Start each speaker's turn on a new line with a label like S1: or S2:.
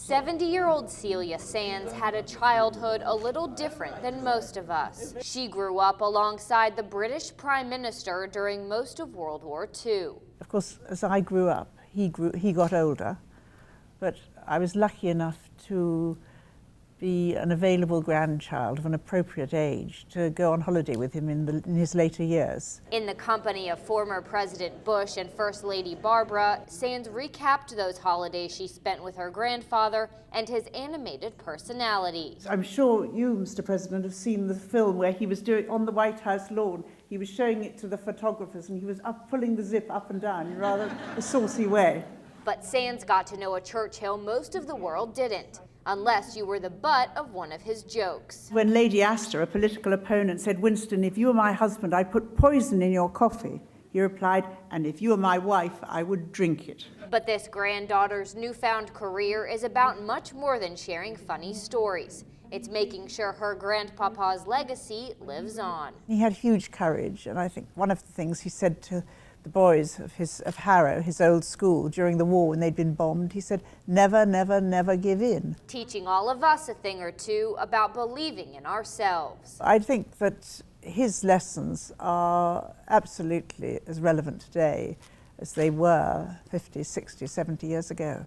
S1: 70-year-old Celia Sands had a childhood a little different than most of us. She grew up alongside the British Prime Minister during most of World War II.
S2: Of course, as I grew up, he got older, but I was lucky enough to be an available grandchild of an appropriate age to go on holiday with him in his later years.
S1: In the company of former President Bush and First Lady Barbara, Sands recapped those holidays she spent with her grandfather and his animated personality.
S2: I'm sure you, Mr. President, have seen the film where he was doing on the White House lawn. He was showing it to the photographers and he was pulling the zip up and down in rather a saucy way.
S1: But Sands got to know a Churchill most of the world didn't, unless you were the butt of one of his jokes.
S2: When Lady Astor, a political opponent, said, "Winston, if you were my husband, I'd put poison in your coffee," he replied, "And if you were my wife, I would drink it."
S1: But this granddaughter's newfound career is about much more than sharing funny stories. It's making sure her grandpapa's legacy lives on.
S2: He had huge courage, and I think one of the things he said to the boys of Harrow, his old school, during the war when they'd been bombed, he said, "Never, never, never give in."
S1: Teaching all of us a thing or two about believing in ourselves.
S2: I think that his lessons are absolutely as relevant today as they were 50, 60, 70 years ago.